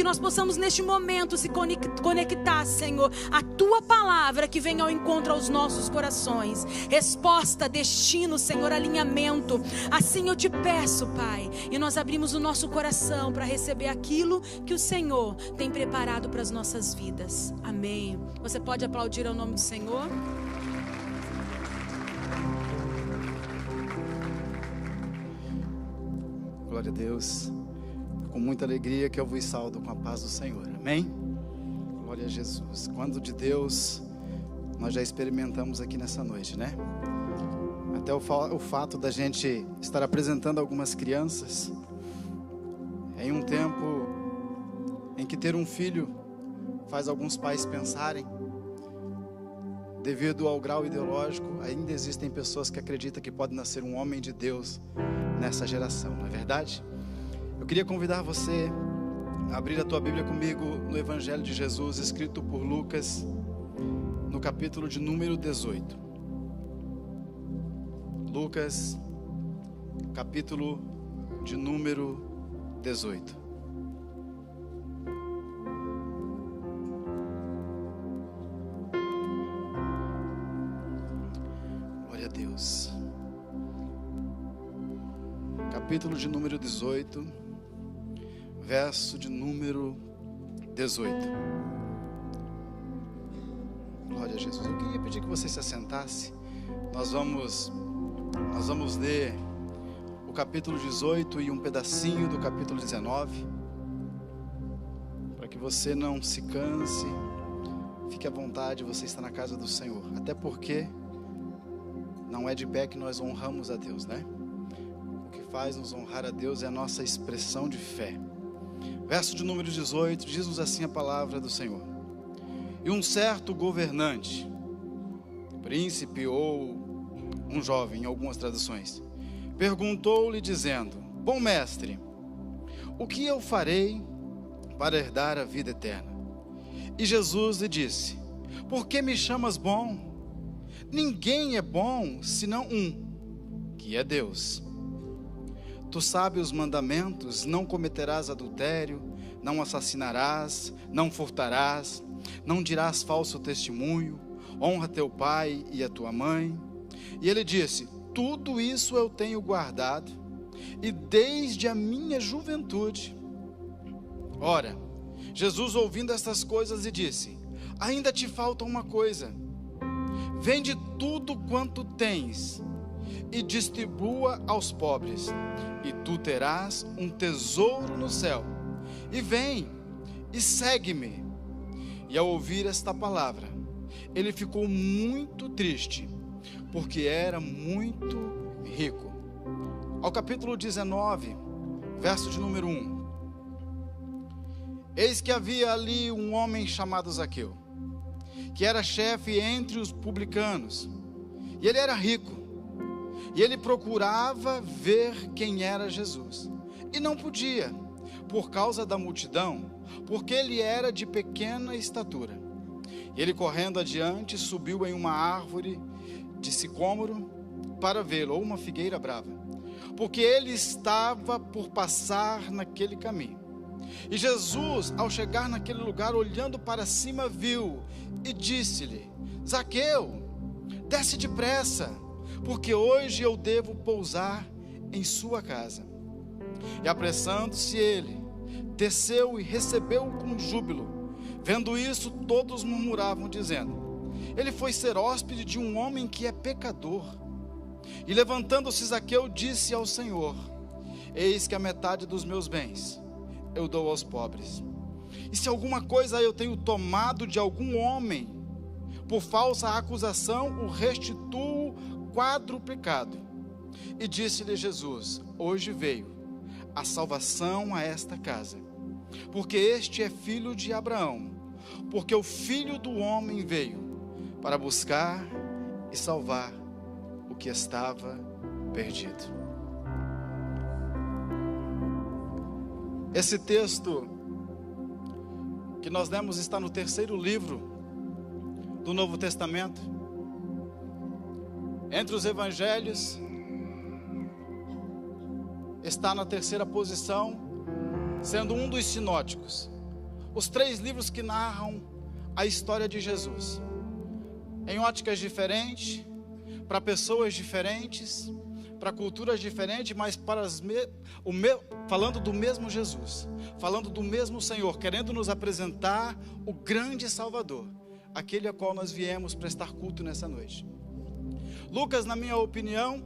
que nós possamos neste momento se conectar, Senhor, a Tua palavra que vem ao encontro aos nossos corações. Resposta, destino, Senhor, alinhamento. Assim eu te peço, Pai, e nós abrimos o nosso coração para receber aquilo que o Senhor tem preparado para as nossas vidas. Amém. Você pode aplaudir ao nome do Senhor? Glória a Deus. Com muita alegria que eu vos saúdo com a paz do Senhor. Amém? Glória a Jesus. Quando de Deus nós já experimentamos aqui nessa noite, né? Até o fato da gente estar apresentando algumas crianças em um tempo em que ter um filho faz alguns pais pensarem. Devido ao grau ideológico, ainda existem pessoas que acreditam que pode nascer um homem de Deus nessa geração, não é verdade? Eu queria convidar você a abrir a tua Bíblia comigo no Evangelho de Jesus, escrito por Lucas, no capítulo de número 18. Lucas, capítulo de número 18. Glória a Deus. Capítulo de número 18, verso de número 18. Glória a Jesus. Eu queria pedir que você se assentasse. Nós vamos ler o capítulo 18 e um pedacinho do capítulo 19, para que você não se canse, fique à vontade, você está na casa do Senhor, até porque não é de pé que nós honramos a Deus, né? O que faz nos honrar a Deus é a nossa expressão de fé. Verso de número 18, diz-nos assim a palavra do Senhor: e um certo governante, príncipe ou um jovem, em algumas traduções, perguntou-lhe dizendo: bom mestre, o que eu farei para herdar a vida eterna? E Jesus lhe disse: por que me chamas bom? Ninguém é bom senão um, que é Deus. Tu sabes os mandamentos: não cometerás adultério, não assassinarás, não furtarás, não dirás falso testemunho, honra teu pai e a tua mãe. E ele disse: tudo isso eu tenho guardado, e desde a minha juventude. Ora, Jesus, ouvindo estas coisas, lhe disse: ainda te falta uma coisa. Vende tudo quanto tens e distribua aos pobres, e tu terás um tesouro no céu. E vem e segue-me. E ao ouvir esta palavra, ele ficou muito triste, porque era muito rico. Ao capítulo 19, verso de número 1. Eis que havia ali um homem chamado Zaqueu, que era chefe entre os publicanos, e ele era rico, e ele procurava ver quem era Jesus, e não podia, por causa da multidão, porque ele era de pequena estatura. E ele, correndo adiante, subiu em uma árvore de sicômoro para vê-lo, ou uma figueira brava, porque ele estava por passar naquele caminho. E Jesus, ao chegar naquele lugar, olhando para cima, viu e disse-lhe: Zaqueu, desce depressa, porque hoje eu devo pousar em sua casa. E apressando-se ele, desceu e recebeu-o com júbilo. Vendo isso, todos murmuravam, dizendo: ele foi ser hóspede de um homem que é pecador. E levantando-se Zaqueu, disse ao Senhor: eis que a metade dos meus bens eu dou aos pobres. E se alguma coisa eu tenho tomado de algum homem, por falsa acusação, o restituo quadruplicado. E disse-lhe Jesus: hoje veio a salvação a esta casa, porque este é filho de Abraão, porque o Filho do Homem veio para buscar e salvar o que estava perdido. Esse texto que nós lemos está no terceiro livro do Novo Testamento. Entre os evangelhos, está na terceira posição, sendo um dos sinóticos. os 3 livros que narram a história de Jesus, em óticas diferentes, para pessoas diferentes, para culturas diferentes, mas falando do mesmo Jesus, falando do mesmo Senhor, querendo nos apresentar o grande Salvador, aquele a qual nós viemos prestar culto nessa noite. Lucas, na minha opinião,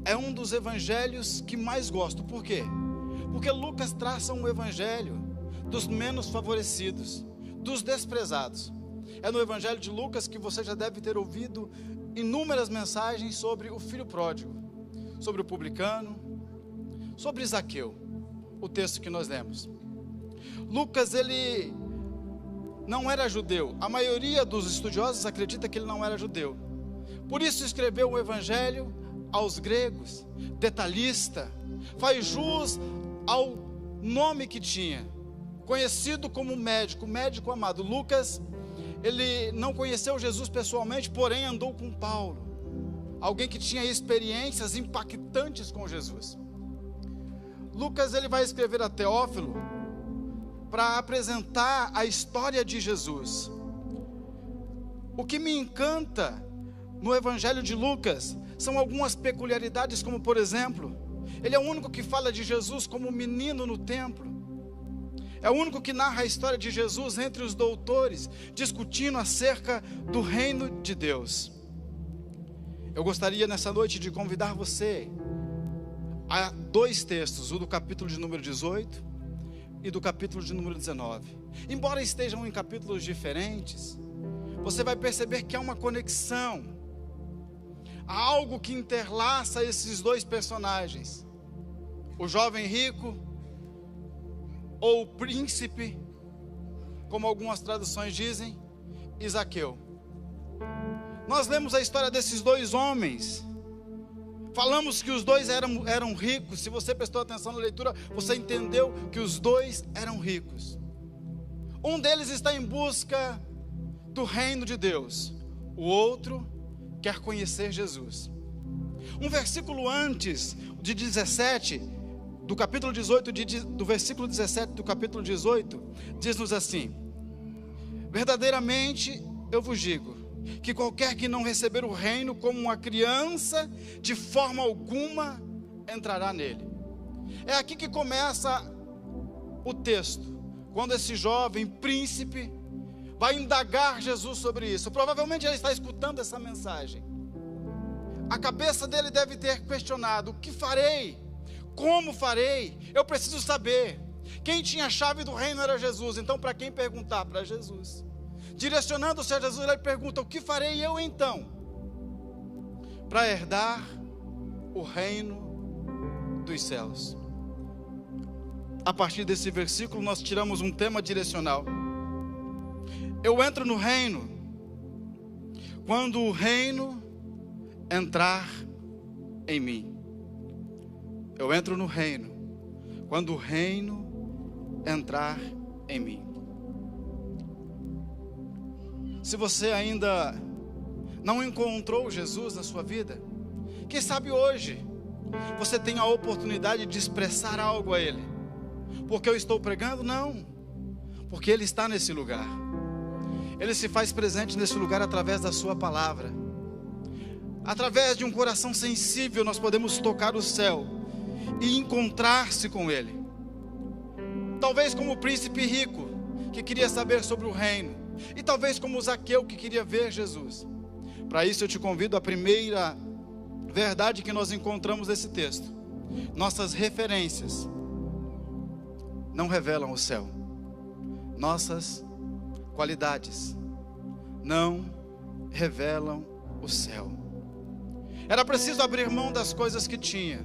é um dos evangelhos que mais gosto. Por quê? Porque Lucas traça um evangelho dos menos favorecidos, dos desprezados. É no evangelho de Lucas que você já deve ter ouvido inúmeras mensagens sobre o filho pródigo, sobre o publicano, sobre Zaqueu, o texto que nós lemos. Lucas, ele não era judeu. A maioria dos estudiosos acredita que ele não era judeu. Por isso escreveu o evangelho aos gregos, detalhista, faz jus ao nome que tinha, conhecido como médico amado. Lucas, ele não conheceu Jesus pessoalmente, porém andou com Paulo, alguém que tinha experiências impactantes com Jesus. Lucas, ele vai escrever a Teófilo para apresentar a história de Jesus. O que me encanta no evangelho de Lucas são algumas peculiaridades, como por exemplo, ele é o único que fala de Jesus como menino no templo. É o único que narra a história de Jesus entre os doutores, discutindo acerca do reino de Deus. Eu gostaria nessa noite de convidar você a 2 textos, o do capítulo de número 18 e do capítulo de número 19. Embora estejam em capítulos diferentes, você vai perceber que há uma conexão, há algo que interlaça esses 2 personagens, o jovem rico ou o príncipe, como algumas traduções dizem, e Zaqueu. Nós lemos a história desses 2 homens, falamos que os 2 eram ricos. Se você prestou atenção na leitura, você entendeu que os 2 eram ricos. Um deles está em busca do reino de Deus, o outro quer conhecer Jesus. Um versículo antes de 17, do capítulo 18, do versículo 17 do capítulo 18, diz-nos assim: verdadeiramente eu vos digo, que qualquer que não receber o reino como uma criança, de forma alguma entrará nele. É aqui que começa o texto, quando esse jovem príncipe vai indagar Jesus sobre isso. Provavelmente ele está escutando essa mensagem. A cabeça dele deve ter questionado: o que farei? Como farei? Eu preciso saber. Quem tinha a chave do reino era Jesus. Então, para quem perguntar? Para Jesus. Direcionando-se a Jesus, ele pergunta: o que farei eu então para herdar o reino dos céus? A partir desse versículo nós tiramos um tema direcional. Eu entro no reino quando o reino entrar em mim. Eu entro no reino quando o reino entrar em mim. Se você ainda não encontrou Jesus na sua vida, quem sabe hoje você tem a oportunidade de expressar algo a Ele. Porque eu estou pregando? Não, porque Ele está nesse lugar. Ele se faz presente nesse lugar através da sua palavra. Através de um coração sensível nós podemos tocar o céu e encontrar-se com Ele. Talvez como o príncipe rico que queria saber sobre o reino, e talvez como o Zaqueu que queria ver Jesus. Para isso eu te convido à primeira verdade que nós encontramos nesse texto: nossas referências não revelam o céu. Nossas qualidades não revelam o céu. Era preciso abrir mão das coisas que tinha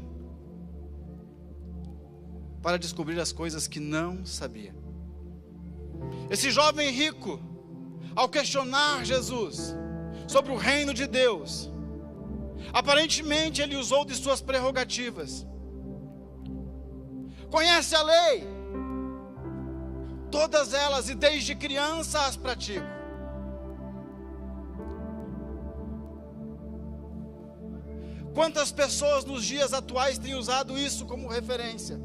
para descobrir as coisas que não sabia. Esse jovem rico, ao questionar Jesus sobre o reino de Deus, aparentemente ele usou de suas prerrogativas. Conhece a lei, todas elas, e desde criança as pratico. Quantas pessoas nos dias atuais têm usado isso como referência,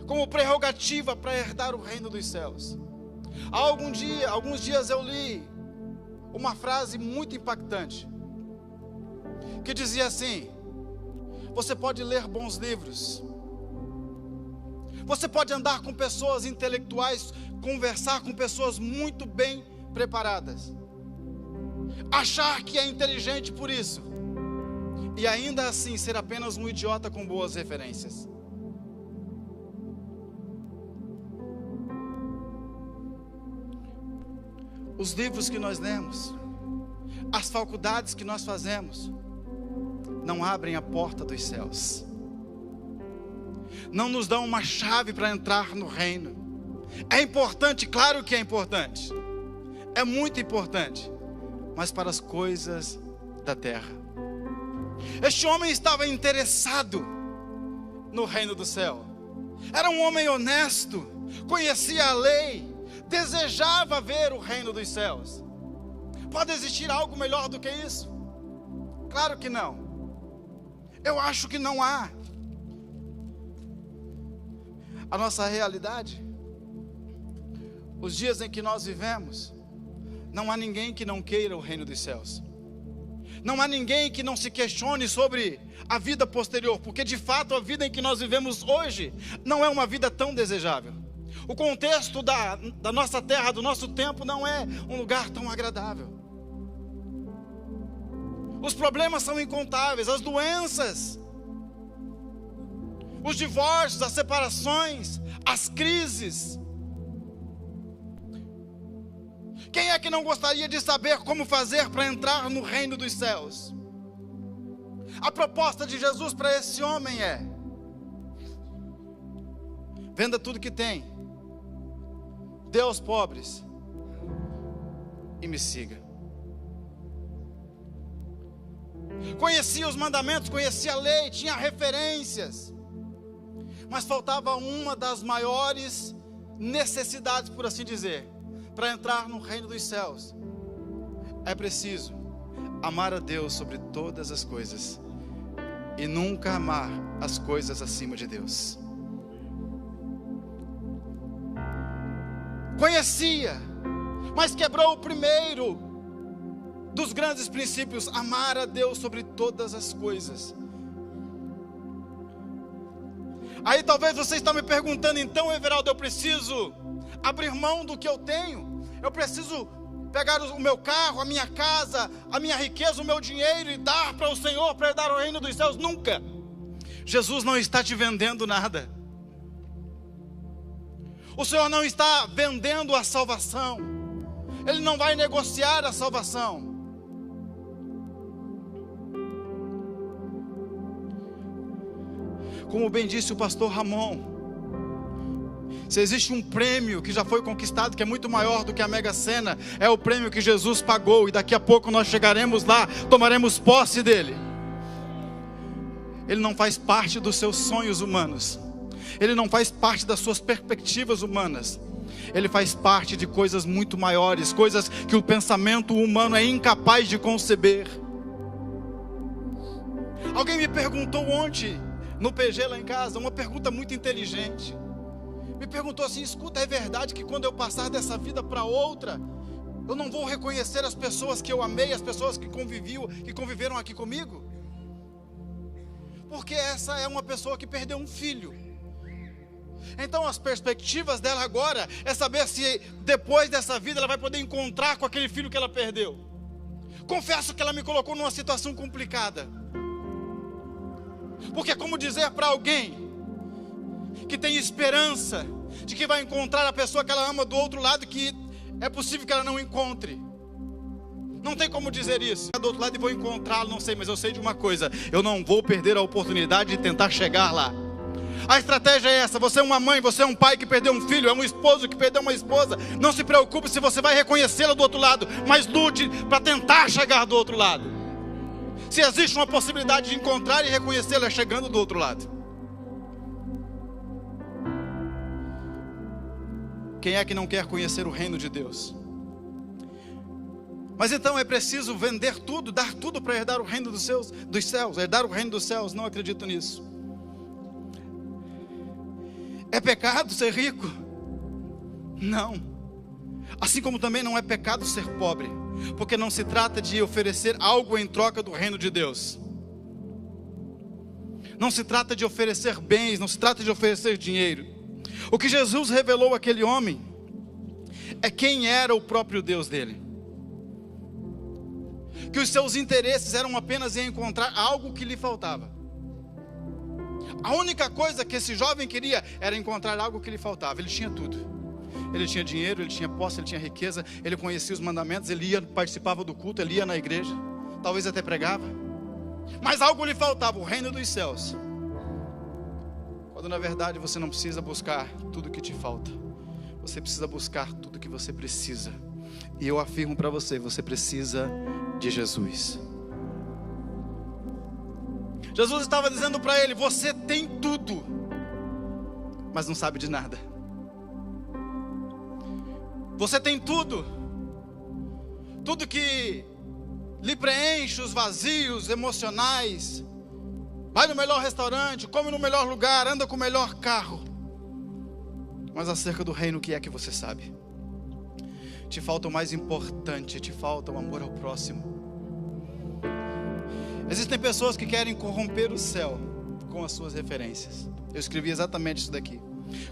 como prerrogativa para herdar o reino dos céus? Há alguns dias eu li uma frase muito impactante, que dizia assim: você pode ler bons livros, você pode andar com pessoas intelectuais, conversar com pessoas muito bem preparadas, achar que é inteligente por isso, e ainda assim ser apenas um idiota com boas referências. Os livros que nós lemos, as faculdades que nós fazemos, não abrem a porta dos céus, não nos dão uma chave para entrar no reino. É importante, claro que é importante, é muito importante, mas para as coisas da terra. Este homem estava interessado no reino do céu, era um homem honesto, conhecia a lei, desejava ver o reino dos céus. Pode existir algo melhor do que isso? Claro que não. Eu acho que não há. A nossa realidade, os dias em que nós vivemos, não há ninguém que não queira o reino dos céus. Não há ninguém que não se questione sobre a vida posterior, porque de fato a vida em que nós vivemos hoje não é uma vida tão desejável. O contexto da nossa terra, do nosso tempo, não é um lugar tão agradável. Os problemas são incontáveis, as doenças, os divórcios, as separações, as crises. Quem é que não gostaria de saber como fazer para entrar no reino dos céus? A proposta de Jesus para esse homem é: venda tudo que tem, dê aos pobres e me siga. Conhecia os mandamentos, conhecia a lei, tinha referências, mas faltava uma das maiores necessidades, por assim dizer. Para entrar no reino dos céus, é preciso amar a Deus sobre todas as coisas e nunca amar as coisas acima de Deus. Conhecia, mas quebrou o primeiro dos grandes princípios: amar a Deus sobre todas as coisas. Aí talvez você está me perguntando: então, Everaldo, eu preciso abrir mão do que eu tenho? Eu preciso pegar o meu carro, a minha casa, a minha riqueza, o meu dinheiro e dar para o Senhor, para dar o reino dos céus? Nunca. Jesus não está te vendendo nada. O Senhor não está vendendo a salvação. Ele não vai negociar a salvação. Como bem disse o pastor Ramon, se existe um prêmio que já foi conquistado, que é muito maior do que a Mega Sena, é o prêmio que Jesus pagou, e daqui a pouco nós chegaremos lá, tomaremos posse dele. Ele não faz parte dos seus sonhos humanos, ele não faz parte das suas perspectivas humanas, ele faz parte de coisas muito maiores, coisas que o pensamento humano é incapaz de conceber. Alguém me perguntou ontem, no PG lá em casa, uma pergunta muito inteligente. Me perguntou assim: escuta, é verdade que quando eu passar dessa vida para outra, eu não vou reconhecer as pessoas que eu amei, as pessoas que conviveram aqui comigo? Porque essa é uma pessoa que perdeu um filho. Então as perspectivas dela agora é saber se depois dessa vida ela vai poder encontrar com aquele filho que ela perdeu. Confesso que ela me colocou numa situação complicada, porque é como dizer para alguém que tem esperança de que vai encontrar a pessoa que ela ama do outro lado, que é possível que ela não encontre. Não tem como dizer isso: do outro lado e vou encontrá-lo, não sei, mas eu sei de uma coisa: eu não vou perder a oportunidade de tentar chegar lá. A estratégia é essa: você é uma mãe, você é um pai que perdeu um filho, é um esposo que perdeu uma esposa. Não se preocupe se você vai reconhecê-la do outro lado, mas lute para tentar chegar do outro lado. Se existe uma possibilidade de encontrar e reconhecê-la chegando do outro lado. Quem é que não quer conhecer o reino de Deus? Mas então é preciso vender tudo, dar tudo para herdar o reino dos céus, herdar o reino dos céus? Não acredito nisso. É pecado ser rico? Não. Assim como também não é pecado ser pobre, porque não se trata de oferecer algo em troca do reino de Deus. Não se trata de oferecer bens, não se trata de oferecer dinheiro. O que Jesus revelou àquele homem é quem era o próprio Deus dele. Que os seus interesses eram apenas em encontrar algo que lhe faltava. A única coisa que esse jovem queria era encontrar algo que lhe faltava. Ele tinha tudo. Ele tinha dinheiro, ele tinha posse, ele tinha riqueza, ele conhecia os mandamentos, ele ia, participava do culto, ele ia na igreja, talvez até pregava. Mas algo lhe faltava, o reino dos céus. Quando na verdade você não precisa buscar tudo que te falta. Você precisa buscar tudo que você precisa. E eu afirmo para você, você precisa de Jesus. Jesus estava dizendo para ele, você tem tudo, mas não sabe de nada. Você tem tudo, tudo que lhe preenche os vazios emocionais. Vai no melhor restaurante, come no melhor lugar, anda com o melhor carro. Mas acerca do reino, o que é que você sabe? Te falta o mais importante, te falta o amor ao próximo. Existem pessoas que querem corromper o céu com as suas referências. Eu escrevi exatamente isso daqui.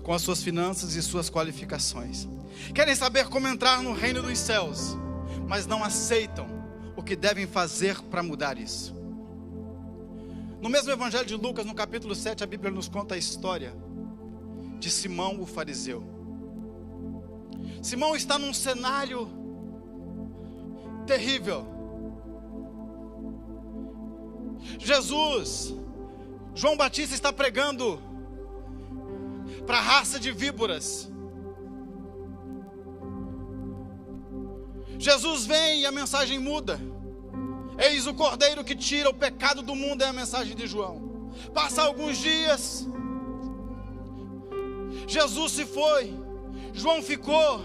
Com as suas finanças e suas qualificações. Querem saber como entrar no reino dos céus, mas não aceitam o que devem fazer para mudar isso. No mesmo evangelho de Lucas, no capítulo 7, a Bíblia nos conta a história de Simão o fariseu. Simão está num cenário terrível. João Batista está pregando para a raça de víboras. Jesus vem e a mensagem muda. Eis o Cordeiro que tira o pecado do mundo, é a mensagem de João. Passa alguns dias, Jesus se foi, João ficou.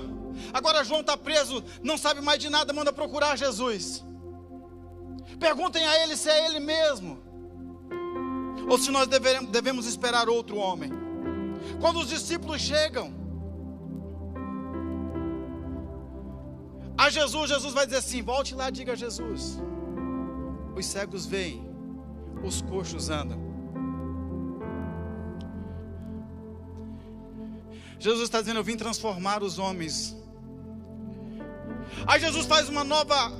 Agora João está preso, não sabe mais de nada, manda procurar Jesus. Perguntem a ele se é ele mesmo, ou se nós devemos esperar outro homem. Quando os discípulos chegam a Jesus, Jesus vai dizer assim, volte lá e diga a Jesus, os cegos veem, os coxos andam. Jesus está dizendo, eu vim transformar os homens. Aí Jesus faz uma nova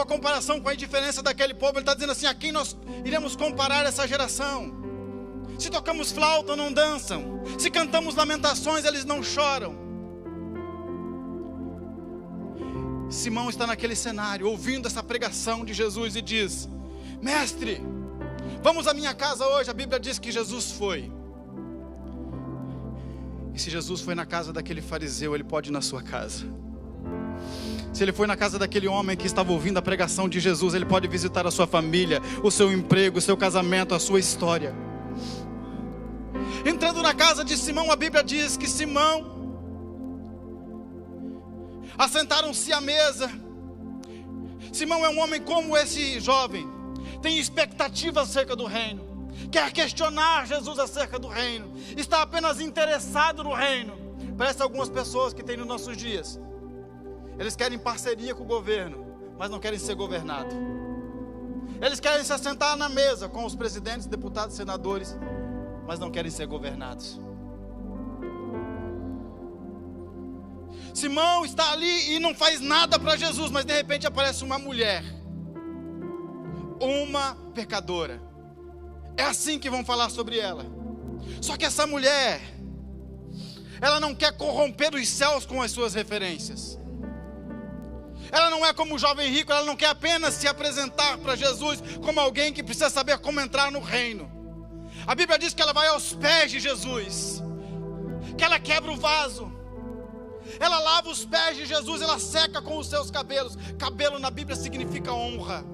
comparação com a indiferença daquele povo. Ele está dizendo assim, a quem nós iremos comparar essa geração? Se tocamos flauta, não dançam. Se cantamos lamentações, eles não choram. Simão está naquele cenário, ouvindo essa pregação de Jesus e diz, mestre, vamos à minha casa hoje. A Bíblia diz que Jesus foi. E se Jesus foi na casa daquele fariseu, ele pode ir na sua casa. Se ele foi na casa daquele homem que estava ouvindo a pregação de Jesus, ele pode visitar a sua família, o seu emprego, o seu casamento, a sua história. Entrando na casa de Simão, a Bíblia diz que Simão, assentaram-se à mesa. Simão é um homem como esse jovem, tem expectativa acerca do reino, quer questionar Jesus acerca do reino, está apenas interessado no reino. Parece algumas pessoas que tem nos nossos dias. Eles querem parceria com o governo, mas não querem ser governados. Eles querem se assentar na mesa com os presidentes, deputados, senadores, mas não querem ser governados. Simão está ali e não faz nada para Jesus, mas de repente aparece uma mulher, uma pecadora. É assim que vão falar sobre ela. Só que essa mulher, ela não quer corromper os céus com as suas referências. Ela não é como o jovem rico, ela não quer apenas se apresentar para Jesus como alguém que precisa saber como entrar no reino. A Bíblia diz que ela vai aos pés de Jesus, que ela quebra o vaso, ela lava os pés de Jesus, ela seca com os seus cabelos. Cabelo na Bíblia significa honra.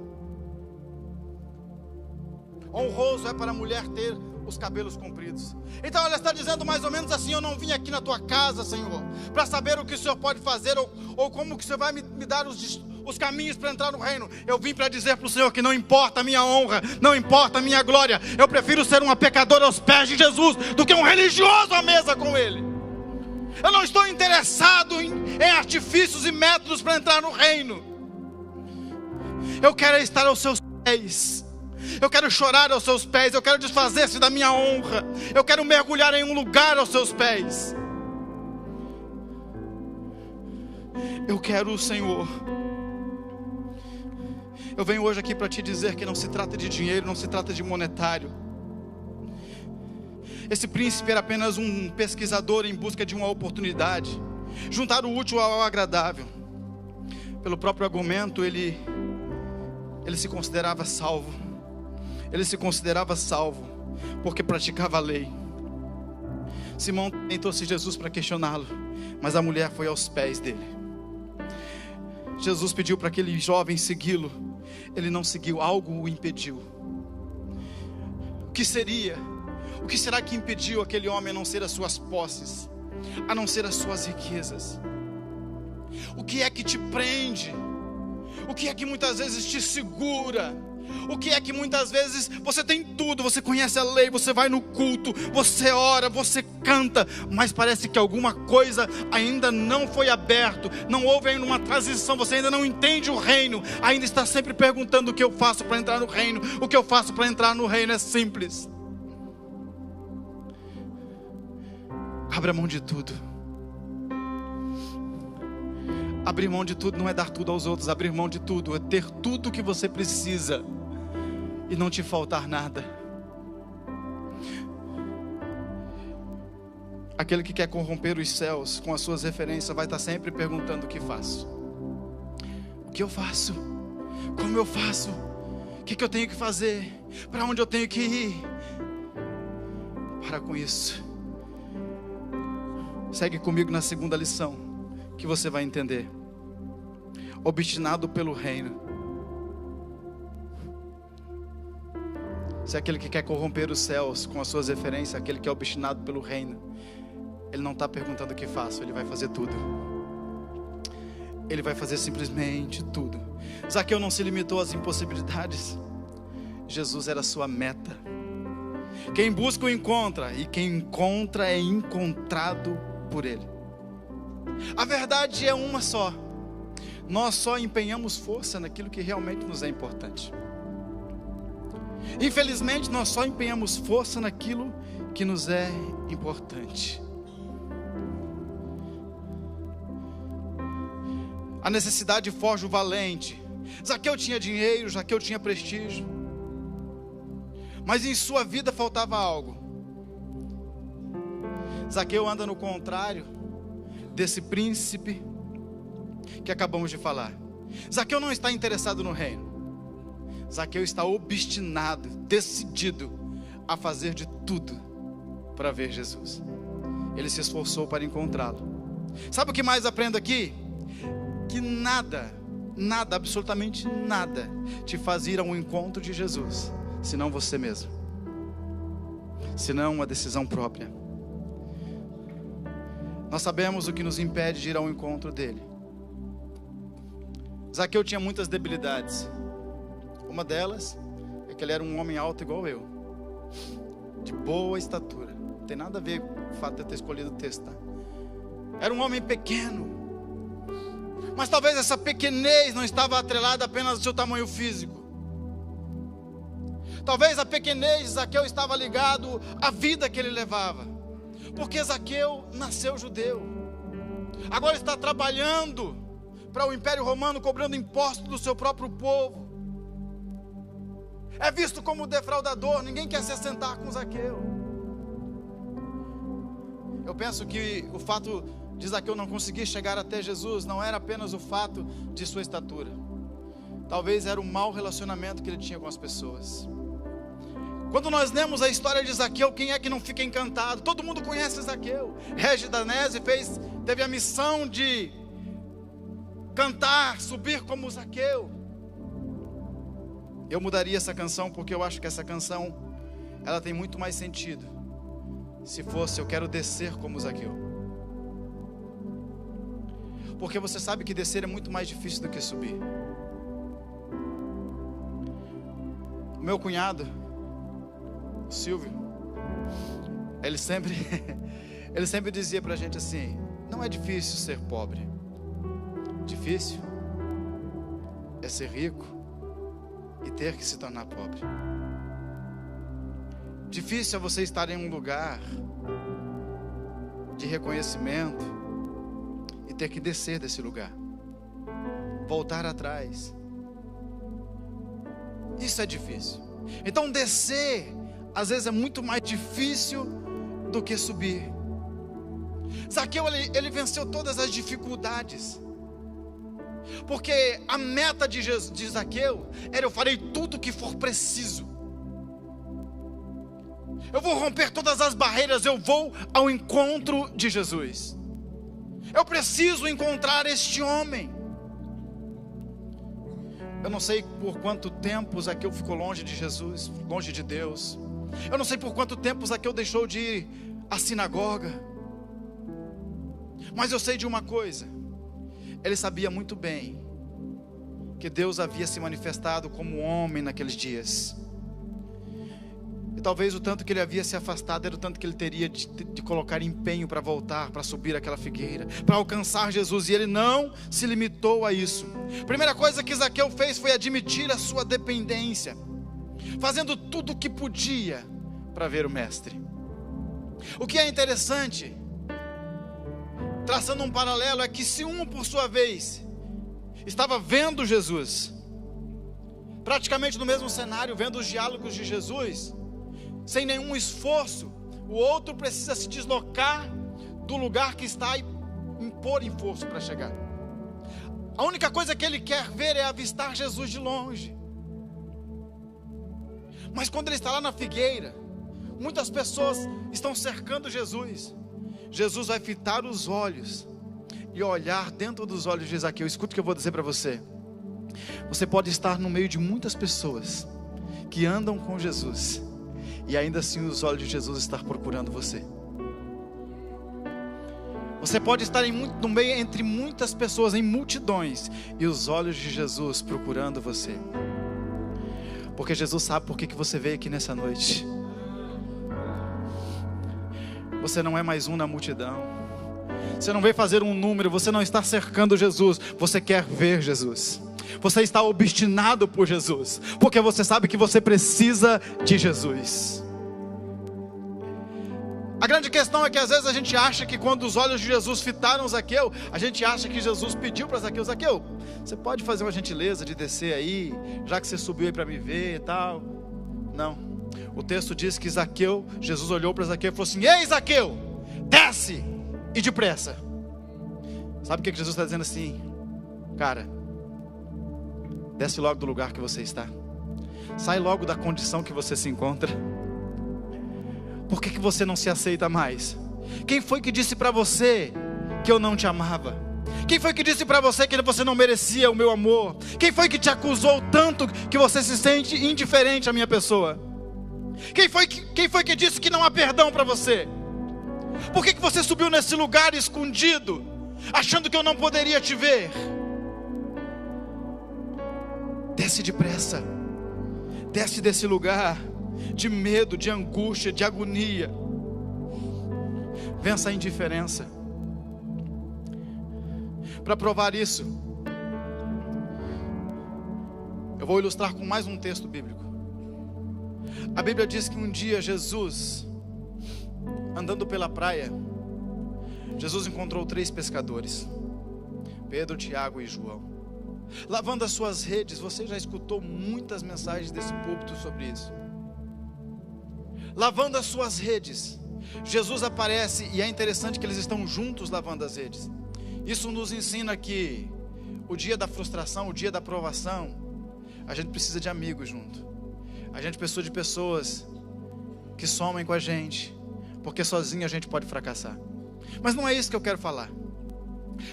Honroso é para a mulher ter os cabelos compridos. Então ela está dizendo mais ou menos assim: eu não vim aqui na tua casa, Senhor, para saber o que o Senhor pode fazer, ou como que o Senhor vai me dar os caminhos para entrar no reino. Eu vim para dizer para o Senhor que não importa a minha honra, não importa a minha glória, eu prefiro ser uma pecadora aos pés de Jesus do que um religioso à mesa com Ele. Eu não estou interessado em artifícios e métodos para entrar no reino. Eu quero estar aos seus pés. Eu quero chorar aos seus pés. Eu quero desfazer-se da minha honra. Eu quero mergulhar em um lugar aos seus pés. Eu quero o Senhor. Eu venho hoje aqui para te dizer que não se trata de dinheiro, não se trata de monetário. Esse príncipe era apenas um pesquisador em busca de uma oportunidade, juntar o útil ao agradável. Pelo próprio argumento, ele se considerava salvo. Ele se considerava salvo porque praticava a lei. Simão tentou-se Jesus para questioná-lo, mas a mulher foi aos pés dele. Jesus pediu para aquele jovem segui-lo. Ele não seguiu, algo o impediu. O que será que impediu aquele homem a não ser as suas posses, a não ser as suas riquezas? O que é que te prende? O que é que muitas vezes te segura? O que é que muitas vezes você tem tudo, você conhece a lei, você vai no culto, você ora, você canta, mas parece que alguma coisa ainda não foi aberto, não houve ainda uma transição, você ainda não entende o reino, ainda está sempre perguntando o que eu faço para entrar no reino. O que eu faço para entrar no reino é simples: abra mão de tudo. Abrir mão de tudo não é dar tudo aos outros. Abrir mão de tudo é ter tudo o que você precisa e não te faltar nada. Aquele que quer corromper os céus com as suas referências vai estar sempre perguntando: o que faço? O que eu faço? Como eu faço? O que eu tenho que fazer? Para onde eu tenho que ir? Para com isso. Segue comigo na segunda lição, que você vai entender. Obstinado pelo reino. Se aquele que quer corromper os céus com as suas referências, aquele que é obstinado pelo reino, ele não está perguntando o que faço, ele vai fazer tudo. Ele vai fazer simplesmente tudo. Zaqueu não se limitou às impossibilidades. Jesus era a sua meta. Quem busca o encontra, e quem encontra é encontrado por ele. A verdade é uma só: nós só empenhamos força naquilo que realmente nos é importante. Infelizmente, nós só empenhamos força naquilo que nos é importante. A necessidade forja o valente. Zaqueu tinha dinheiro, Zaqueu tinha prestígio, mas em sua vida faltava algo. Zaqueu anda no contrário desse príncipe que acabamos de falar. Zaqueu não está interessado no reino. Zaqueu está obstinado, decidido a fazer de tudo para ver Jesus. Ele se esforçou para encontrá-lo. Sabe o que mais aprendo aqui? Que nada, absolutamente nada te faz ir ao encontro de Jesus, senão você mesmo, senão uma decisão própria. Nós sabemos o que nos impede de ir ao encontro dele. Zaqueu tinha muitas debilidades. Uma delas é que ele era um homem alto igual eu, de boa estatura. Não tem nada a ver com o fato de eu ter escolhido o texto, tá? Era um homem pequeno, mas talvez essa pequenez não estava atrelada apenas ao seu tamanho físico. Talvez a pequenez de Zaqueu estava ligado à vida que ele levava, porque Zaqueu nasceu judeu, agora está trabalhando para o Império Romano, cobrando impostos do seu próprio povo. É visto como defraudador. Ninguém quer se assentar com Zaqueu. Eu penso que o fato de Zaqueu não conseguir chegar até Jesus não era apenas o fato de sua estatura. Talvez era o mau relacionamento que ele tinha com as pessoas. Quando nós lemos a história de Zaqueu, quem é que não fica encantado? Todo mundo conhece Zaqueu. Régis Danese teve a missão de cantar, subir como Zaqueu. Eu mudaria essa canção, porque eu acho que essa canção, ela tem muito mais sentido se fosse: eu quero descer como Zaqueu. Porque você sabe que descer é muito mais difícil do que subir. O meu cunhado, Silvio, ele sempre ele sempre dizia para a gente assim: não é difícil ser pobre, difícil é ser rico e ter que se tornar pobre. Difícil é você estar em um lugar de reconhecimento e ter que descer desse lugar, voltar atrás. Isso é difícil. Então descer às vezes é muito mais difícil do que subir. Zaqueu, ele venceu todas as dificuldades, porque a meta de Zaqueu era: eu farei tudo o que for preciso, eu vou romper todas as barreiras, eu vou ao encontro de Jesus, eu preciso encontrar este homem. Eu não sei por quanto tempo Zaqueu ficou longe de Jesus, longe de Deus. Eu não sei por quanto tempo Zaqueu deixou de ir à sinagoga. Mas eu sei de uma coisa: ele sabia muito bem que Deus havia se manifestado como homem naqueles dias. E talvez o tanto que ele havia se afastado era o tanto que ele teria de colocar empenho para voltar, para subir aquela figueira, para alcançar Jesus. E ele não se limitou a isso. A primeira coisa que Zaqueu fez foi admitir a sua dependência, fazendo tudo o que podia para ver o mestre. O que é interessante, traçando um paralelo, é que se um, por sua vez, estava vendo Jesus, praticamente no mesmo cenário, vendo os diálogos de Jesus, sem nenhum esforço, o outro precisa se deslocar do lugar que está e impor esforço para chegar. A única coisa que ele quer ver é avistar Jesus de longe. Mas quando ele está lá na figueira, muitas pessoas estão cercando Jesus. Jesus vai fitar os olhos e olhar dentro dos olhos de Zaqueu. Escuta o que eu vou dizer para você. Você pode estar no meio de muitas pessoas que andam com Jesus, e ainda assim os olhos de Jesus estão procurando você. Você pode estar no meio entre muitas pessoas, em multidões, e os olhos de Jesus procurando você. Porque Jesus sabe por que você veio aqui nessa noite. Você não é mais um na multidão. Você não veio fazer um número, você não está cercando Jesus. Você quer ver Jesus. Você está obstinado por Jesus, porque você sabe que você precisa de Jesus. A grande questão é que às vezes a gente acha que quando os olhos de Jesus fitaram Zaqueu, a gente acha que Jesus pediu para Zaqueu: Zaqueu, você pode fazer uma gentileza de descer aí, já que você subiu aí para me ver e tal. Não, o texto diz que Jesus olhou para Zaqueu e falou assim: ei Zaqueu, desce e depressa. Sabe o que Jesus está dizendo assim? Cara, desce logo do lugar que você está, sai logo da condição que você se encontra. Por que você não se aceita mais? Quem foi que disse para você que eu não te amava? Quem foi que disse para você que você não merecia o meu amor? Quem foi que te acusou tanto que você se sente indiferente à minha pessoa? Quem foi que disse que não há perdão para você? Por que você subiu nesse lugar escondido, achando que eu não poderia te ver? Desce depressa, desce desse lugar de medo, de angústia, de agonia. Vença a indiferença. Para provar isso, eu vou ilustrar com mais um texto bíblico. A Bíblia diz que um dia Jesus, andando pela praia, Jesus encontrou 3 pescadores, Pedro, Tiago e João, lavando as suas redes. Você já escutou muitas mensagens desse púlpito sobre isso. Lavando as suas redes, Jesus aparece, e é interessante que eles estão juntos lavando as redes. Isso nos ensina que o dia da frustração, o dia da provação, a gente precisa de amigos junto. A gente precisa de pessoas que somem com a gente, porque sozinho a gente pode fracassar. Mas não é isso que eu quero falar.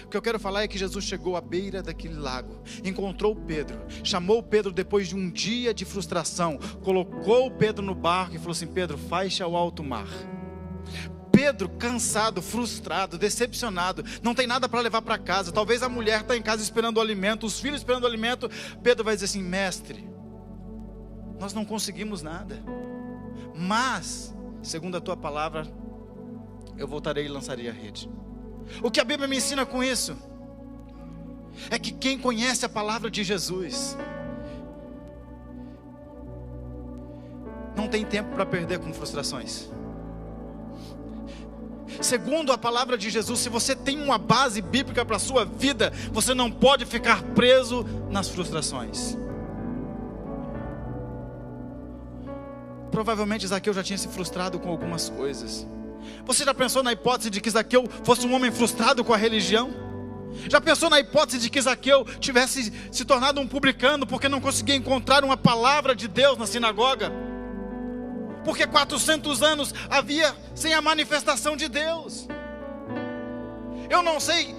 O que eu quero falar é que Jesus chegou à beira daquele lago, encontrou Pedro, chamou Pedro depois de um dia de frustração, colocou Pedro no barco e falou assim: Pedro, faixa ao alto mar. Pedro, cansado, frustrado, decepcionado, não tem nada para levar para casa. Talvez a mulher está em casa esperando o alimento, os filhos esperando o alimento. Pedro vai dizer assim: mestre, nós não conseguimos nada, mas segundo a tua palavra eu voltarei e lançarei a rede. O que a Bíblia me ensina com isso? É que quem conhece a palavra de Jesus não tem tempo para perder com frustrações. Segundo a palavra de Jesus, se você tem uma base bíblica para a sua vida, você não pode ficar preso nas frustrações. Provavelmente Zaqueu já tinha se frustrado com algumas coisas. Você já pensou na hipótese de que Zaqueu fosse um homem frustrado com a religião? Já pensou na hipótese de que Zaqueu tivesse se tornado um publicano porque não conseguia encontrar uma palavra de Deus na sinagoga? Porque 400 anos havia sem a manifestação de Deus. Eu não sei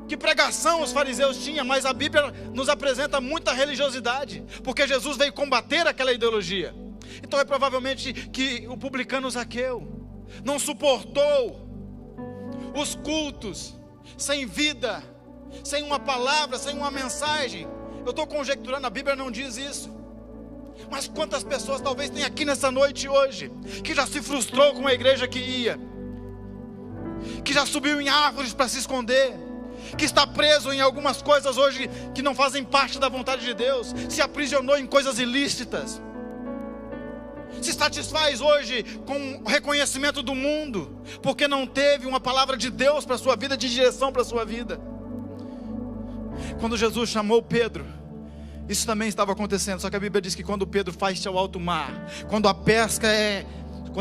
que pregação os fariseus tinham, mas a Bíblia nos apresenta muita religiosidade, porque Jesus veio combater aquela ideologia. Então é provavelmente que o publicano Zaqueu não suportou os cultos sem vida, sem uma palavra, sem uma mensagem. Eu estou conjecturando, a Bíblia não diz isso. Mas quantas pessoas talvez tem aqui nessa noite hoje, que já se frustrou com a igreja que ia, que já subiu em árvores para se esconder, que está preso em algumas coisas hoje que não fazem parte da vontade de Deus, se aprisionou em coisas ilícitas, se satisfaz hoje com o reconhecimento do mundo, porque não teve uma palavra de Deus para a sua vida, de direção para a sua vida. Quando Jesus chamou Pedro, isso também estava acontecendo, só que a Bíblia diz que quando Pedro faz-se ao alto mar, quando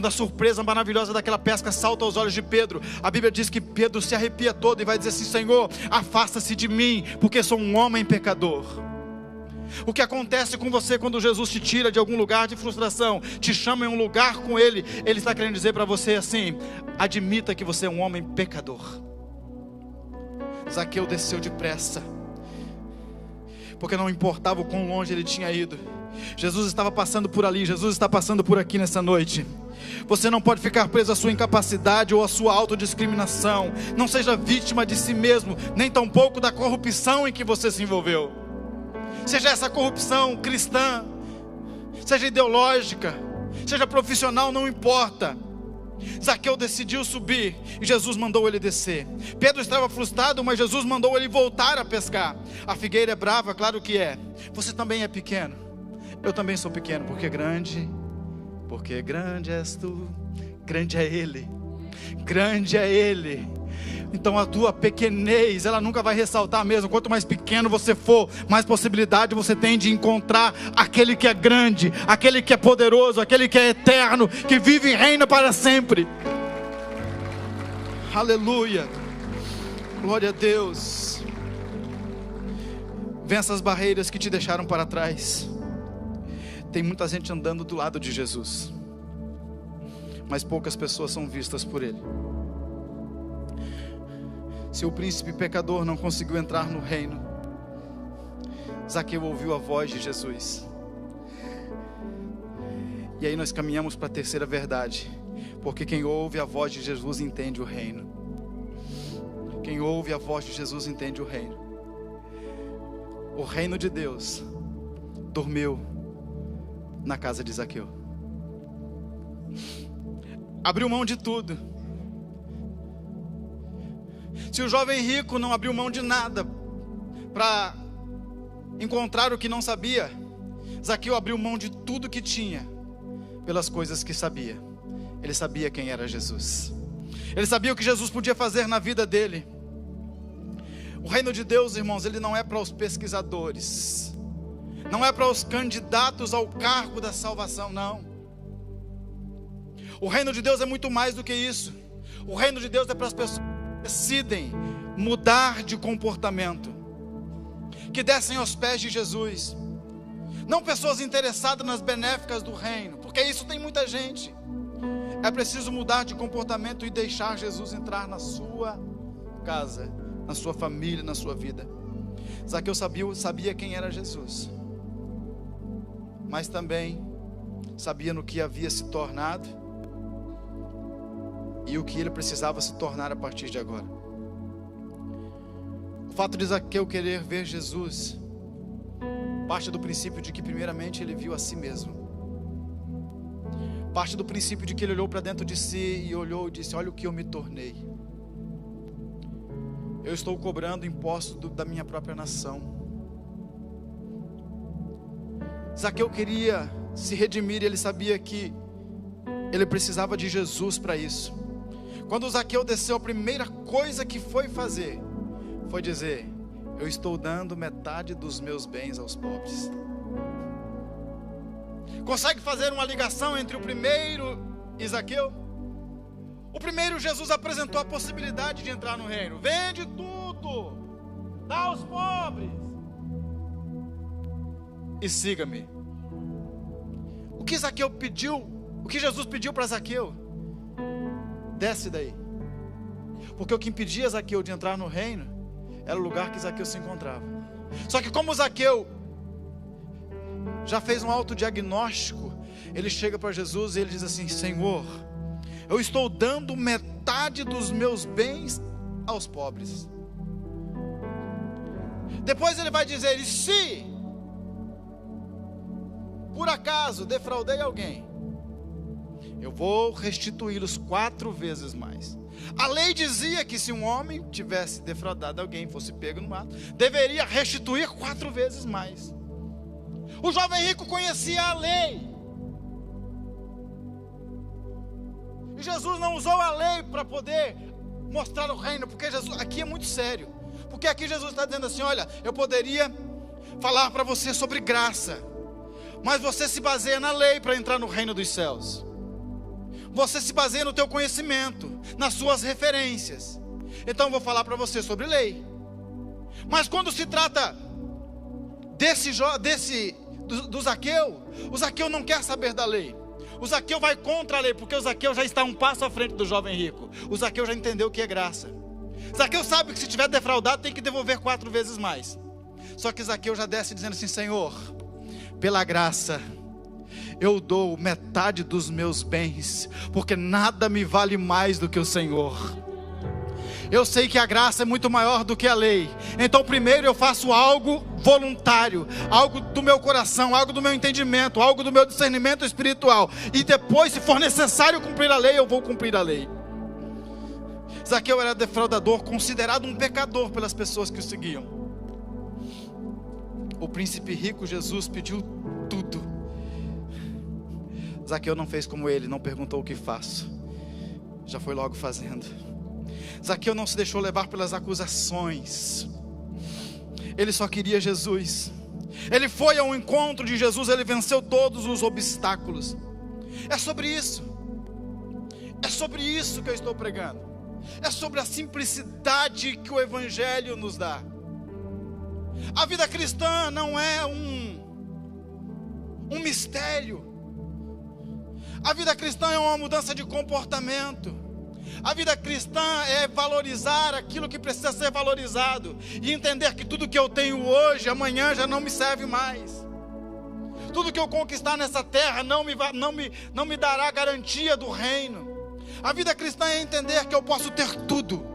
a surpresa maravilhosa daquela pesca salta aos olhos de Pedro, a Bíblia diz que Pedro se arrepia todo e vai dizer assim: Senhor, afasta-se de mim, porque sou um homem pecador. O que acontece com você quando Jesus te tira de algum lugar de frustração, te chama em um lugar com Ele, Ele está querendo dizer para você assim: admita que você é um homem pecador. Zaqueu desceu depressa, porque não importava o quão longe ele tinha ido, Jesus estava passando por ali, Jesus está passando por aqui nessa noite. Você não pode ficar preso à sua incapacidade ou à sua autodiscriminação. Não seja vítima de si mesmo, nem tampouco da corrupção em que você se envolveu. Seja essa corrupção cristã, seja ideológica, seja profissional, não importa. Zaqueu decidiu subir e Jesus mandou ele descer. Pedro estava frustrado, mas Jesus mandou ele voltar a pescar. A figueira é brava, claro que é. Você também é pequeno. Eu também sou pequeno, porque grande és tu, grande é Ele, grande é Ele. Então a tua pequenez, ela nunca vai ressaltar mesmo. Quanto mais pequeno você for, mais possibilidade você tem de encontrar aquele que é grande, aquele que é poderoso, aquele que é eterno, que vive e reina para sempre. Aleluia, glória a Deus. Vença as barreiras que te deixaram para trás. Tem muita gente andando do lado de Jesus, mas poucas pessoas são vistas por Ele. Se o príncipe pecador não conseguiu entrar no reino, Zaqueu ouviu a voz de Jesus. E aí nós caminhamos para a terceira verdade, porque quem ouve a voz de Jesus entende o reino. Quem ouve a voz de Jesus entende o reino. O reino de Deus dormiu na casa de Zaqueu. Abriu mão de tudo. Se o jovem rico não abriu mão de nada para encontrar o que não sabia, Zaqueu abriu mão de tudo que tinha pelas coisas que sabia. Ele sabia quem era Jesus. Ele sabia o que Jesus podia fazer na vida dele. O reino de Deus, irmãos, ele não é para os pesquisadores, não é para os candidatos ao cargo da salvação, não. O reino de Deus é muito mais do que isso. O reino de Deus é para as pessoas que decidem mudar de comportamento, que descem aos pés de Jesus. Não pessoas interessadas nas benéficas do reino, porque isso tem muita gente. É preciso mudar de comportamento e deixar Jesus entrar na sua casa, na sua família, na sua vida. Zaqueu sabia quem era Jesus, mas também sabia no que havia se tornado e o que ele precisava se tornar a partir de agora. O fato de Zaqueu querer ver Jesus parte do princípio de que primeiramente ele viu a si mesmo. parte do princípio de que ele olhou para dentro de si e olhou e disse: olha o que eu me tornei. Eu estou cobrando impostos da minha própria nação. Zaqueu queria se redimir e ele sabia que ele precisava de Jesus para isso. Quando Zaqueu desceu, a primeira coisa que foi fazer foi dizer: eu estou dando metade dos meus bens aos pobres. Consegue fazer uma ligação entre o primeiro e Zaqueu? O primeiro, Jesus apresentou a possibilidade de entrar no reino. Vende tudo, dá aos pobres e siga-me. O que Zaqueu pediu, o que Jesus pediu para Zaqueu? Desce daí. Porque o que impedia Zaqueu de entrar no reino era o lugar que Zaqueu se encontrava. Só que como Zaqueu já fez um autodiagnóstico, ele chega para Jesus e ele diz assim: Senhor, eu estou dando metade dos meus bens aos pobres. Depois ele vai dizer: e se por acaso defraudei alguém, eu vou restituí-los 4 vezes mais. A lei dizia que se um homem tivesse defraudado alguém, fosse pego no ato, deveria restituir 4 vezes mais. O jovem rico conhecia a lei. E Jesus não usou a lei para poder mostrar o reino, porque Jesus, aqui é muito sério. Porque aqui Jesus está dizendo assim: olha, eu poderia falar para você sobre graça, mas você se baseia na lei para entrar no reino dos céus. Você se baseia no teu conhecimento, nas suas referências. Então eu vou falar para você sobre lei. Mas quando se trata do Zaqueu, o Zaqueu não quer saber da lei. O Zaqueu vai contra a lei, porque o Zaqueu já está um passo à frente do jovem rico. O Zaqueu já entendeu o que é graça. Zaqueu sabe que se tiver defraudado tem que devolver 4 vezes mais. Só que Zaqueu já desce dizendo assim: Senhor, pela graça eu dou metade dos meus bens, porque nada me vale mais do que o Senhor. Eu sei que a graça é muito maior do que a lei. Então primeiro eu faço algo voluntário, algo do meu coração, algo do meu entendimento, algo do meu discernimento espiritual. E depois, se for necessário cumprir a lei, eu vou cumprir a lei. Zaqueu era defraudador, considerado um pecador pelas pessoas que o seguiam. O príncipe rico, Jesus, pediu tudo. Zaqueu não fez como ele, não perguntou o que faço, já foi logo fazendo. Zaqueu não se deixou levar pelas acusações. Ele só queria Jesus. Ele foi ao encontro de Jesus, ele venceu todos os obstáculos. É sobre isso. É sobre isso que eu estou pregando. É sobre a simplicidade que o Evangelho nos dá. A vida cristã não é um mistério. A vida cristã é uma mudança de comportamento. A vida cristã é valorizar aquilo que precisa ser valorizado e entender que tudo que eu tenho hoje, amanhã já não me serve mais. Tudo que eu conquistar nessa terra não me dará garantia do reino. A vida cristã é entender que eu posso ter tudo.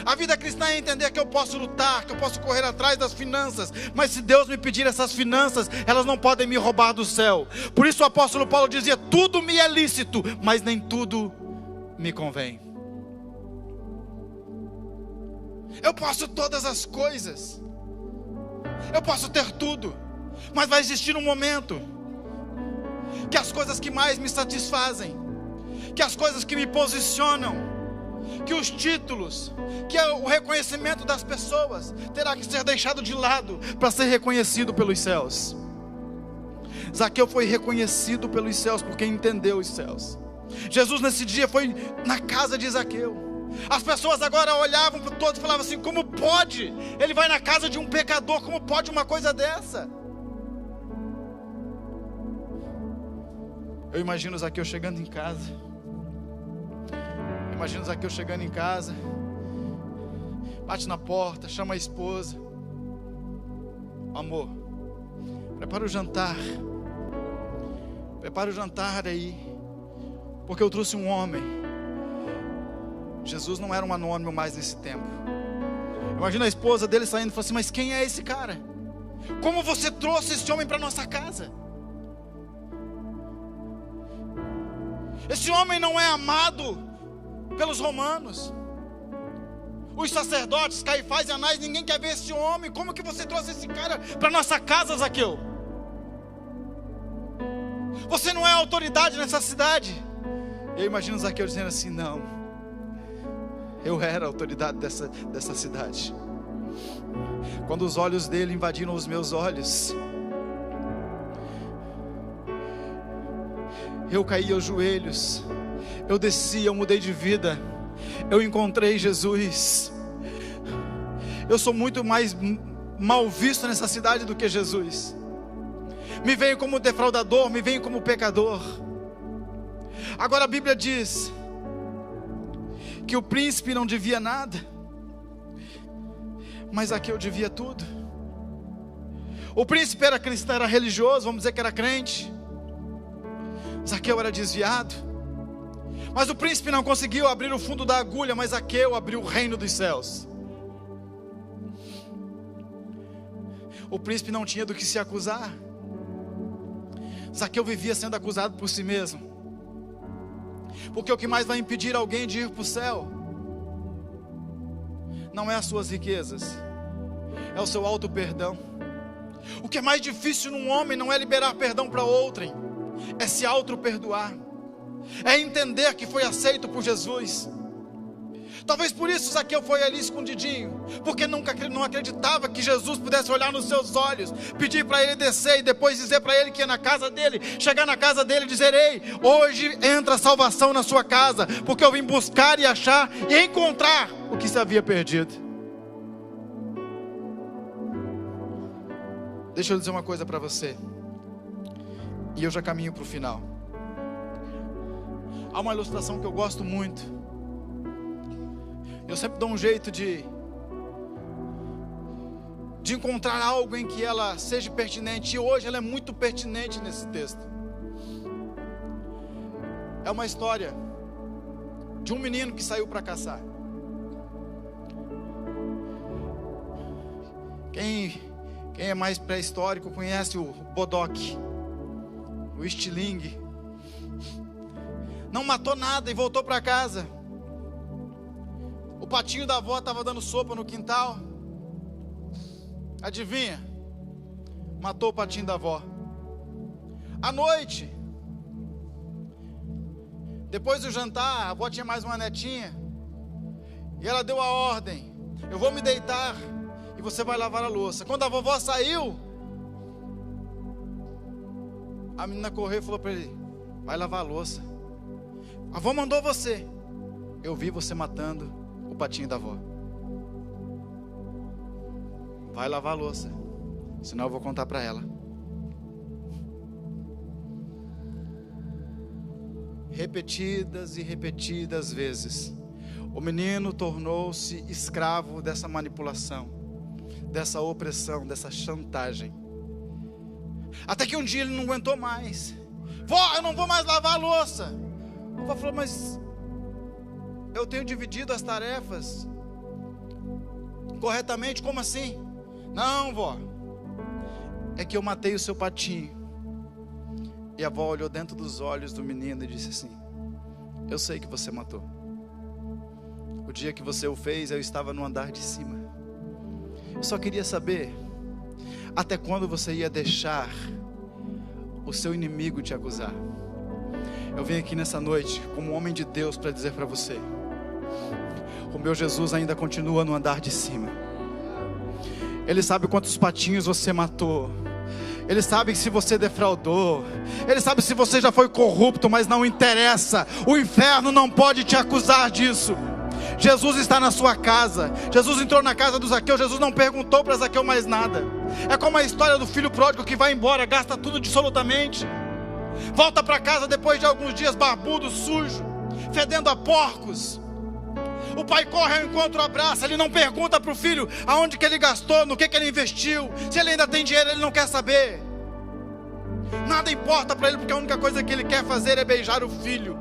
A vida cristã é entender que eu posso lutar, que eu posso correr atrás das finanças, mas se Deus me pedir essas finanças, elas não podem me roubar do céu. Por isso o apóstolo Paulo dizia: tudo me é lícito, mas nem tudo me convém. Eu posso todas as coisas, eu posso ter tudo, mas vai existir um momento que as coisas que mais me satisfazem, que as coisas que me posicionam, que os títulos, que o reconhecimento das pessoas terá que ser deixado de lado para ser reconhecido pelos céus. Zaqueu foi reconhecido pelos céus porque entendeu os céus. Jesus nesse dia foi na casa de Zaqueu. As pessoas agora olhavam para todos e falavam assim: como pode? Ele vai na casa de um pecador, como pode uma coisa dessa? Eu imagino Zaqueu chegando em casa. Imagina Zaqueu chegando em casa, bate na porta, chama a esposa: amor, prepara o jantar aí, porque eu trouxe um homem. Jesus não era um anônimo mais nesse tempo. Imagina a esposa dele saindo e falando assim: mas quem é esse cara? Como você trouxe esse homem para nossa casa? Esse homem não é amado pelos romanos. Os sacerdotes, Caifás e Anás, ninguém quer ver esse homem. Como que você trouxe esse cara para nossa casa, Zaqueu? Você não é autoridade nessa cidade. Eu imagino Zaqueu dizendo assim: não, eu era a autoridade dessa cidade. Quando os olhos dele invadiram os meus olhos, eu caí aos joelhos, eu desci, eu mudei de vida, eu encontrei Jesus. Eu sou muito mais mal visto nessa cidade do que Jesus. Me veio como defraudador, me veio como pecador. Agora a Bíblia diz que o príncipe não devia nada, mas Zaqueu devia tudo. O príncipe era cristão, era religioso, vamos dizer que era crente. Zaqueu era desviado. Mas o príncipe não conseguiu abrir o fundo da agulha, mas Zaqueu abriu o reino dos céus. O príncipe não tinha do que se acusar. Zaqueu vivia sendo acusado por si mesmo. Porque o que mais vai impedir alguém de ir para o céu não é as suas riquezas, é o seu auto-perdão. O que é mais difícil num homem não é liberar perdão para outrem, é se auto-perdoar, é entender que foi aceito por Jesus. Talvez por isso Zaqueu foi ali escondidinho, porque não acreditava que Jesus pudesse olhar nos seus olhos, pedir para ele descer e depois dizer para ele que ia na casa dele, chegar na casa dele e dizer: ei, hoje entra salvação na sua casa, porque eu vim buscar e achar e encontrar o que se havia perdido. Deixa eu dizer uma coisa para você, e eu já caminho para o final. Há uma ilustração que eu gosto muito. Eu sempre dou um jeito de encontrar algo em que ela seja pertinente. E hoje ela é muito pertinente nesse texto. É uma história de um menino que saiu para caçar. Quem é mais pré-histórico conhece o bodoque, o estilingue. Não matou nada e voltou para casa. O patinho da avó estava dando sopa no quintal. Adivinha? Matou o patinho da avó. À noite, depois do jantar, a avó tinha mais uma netinha. E ela deu a ordem: eu vou me deitar e você vai lavar a louça. Quando a vovó saiu, a menina correu e falou para ele: vai lavar a louça. A avó mandou você. Eu vi você matando o patinho da avó. Vai lavar a louça, senão eu vou contar para ela. Repetidas e repetidas vezes, o menino tornou-se escravo dessa manipulação, dessa opressão, dessa chantagem. Até que um dia ele não aguentou mais. Vó, eu não vou mais lavar a louça. A vó falou: mas eu tenho dividido as tarefas corretamente. Como assim? Não, vó, é que eu matei o seu patinho. E a avó olhou dentro dos olhos do menino e disse assim: eu sei que você matou. O dia que você o fez, eu estava no andar de cima. Eu só queria saber até quando você ia deixar o seu inimigo te acusar. Eu vim aqui nessa noite como homem de Deus para dizer para você: o meu Jesus ainda continua no andar de cima. Ele sabe quantos patinhos você matou. Ele sabe se você defraudou. Ele sabe se você já foi corrupto, mas não interessa. O inferno não pode te acusar disso. Jesus está na sua casa. Jesus entrou na casa do Zaqueu. Jesus não perguntou para Zaqueu mais nada. É como a história do filho pródigo que vai embora, gasta tudo absolutamente. Volta para casa depois de alguns dias barbudo, sujo, fedendo a porcos. O pai corre ao encontro, abraça. Ele não pergunta para o filho aonde que ele gastou, no que ele investiu, se ele ainda tem dinheiro. Ele não quer saber. Nada importa para ele, porque a única coisa que ele quer fazer é beijar o filho.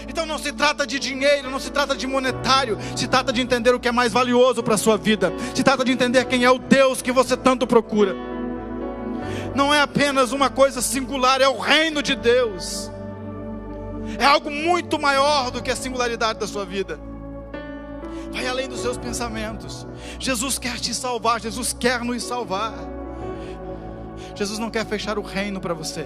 Então não se trata de dinheiro, não se trata de monetário. Se trata de entender o que é mais valioso para a sua vida. Se trata de entender quem é o Deus que você tanto procura. Não é apenas uma coisa singular, é o reino de Deus. É algo muito maior do que a singularidade da sua vida. Vai além dos seus pensamentos. Jesus quer te salvar, Jesus quer nos salvar. Jesus não quer fechar o reino para você.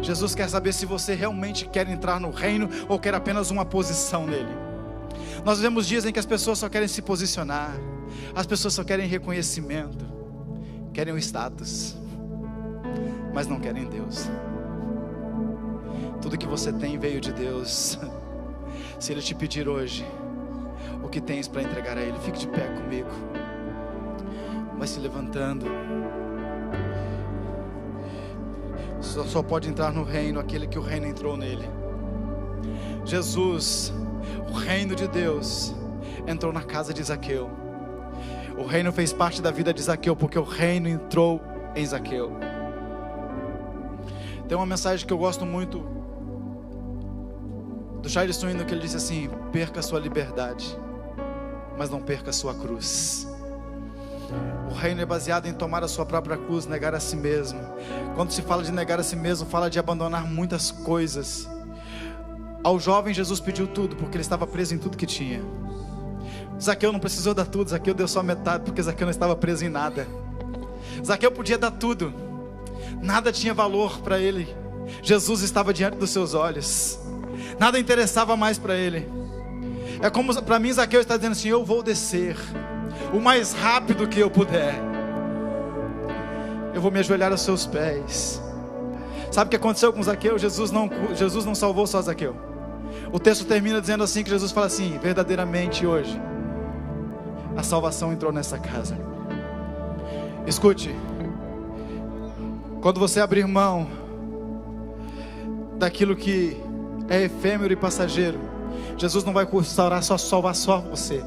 Jesus quer saber se você realmente quer entrar no reino ou quer apenas uma posição nele. Nós vivemos dias em que as pessoas só querem se posicionar, as pessoas só querem reconhecimento, querem o status, mas não querem Deus. Tudo que você tem veio de Deus. Se Ele te pedir hoje o que tens para entregar a Ele, fique de pé comigo. Vai se levantando. Só pode entrar no reino aquele que o reino entrou nele. Jesus, o reino de Deus, entrou na casa de Zaqueu. O reino fez parte da vida de Zaqueu, porque o reino entrou em Zaqueu. Tem uma mensagem que eu gosto muito do Charles Swindoll, que ele disse assim: perca a sua liberdade, mas não perca a sua cruz. O reino é baseado em tomar a sua própria cruz, negar a si mesmo. Quando se fala de negar a si mesmo, fala de abandonar muitas coisas. Ao jovem Jesus pediu tudo, porque ele estava preso em tudo que tinha. Zaqueu não precisou dar tudo, Zaqueu deu só metade, porque Zaqueu não estava preso em nada. Zaqueu podia dar tudo, nada tinha valor para ele. Jesus estava diante dos seus olhos, nada interessava mais para ele. É como para mim Zaqueu está dizendo assim: eu vou descer o mais rápido que eu puder, eu vou me ajoelhar aos seus pés. Sabe o que aconteceu com Zaqueu? Jesus não salvou só Zaqueu. O texto termina dizendo assim, que Jesus fala assim: verdadeiramente hoje a salvação entrou nessa casa. Escute, quando você abrir mão daquilo que é efêmero e passageiro, Jesus não vai salvar só você.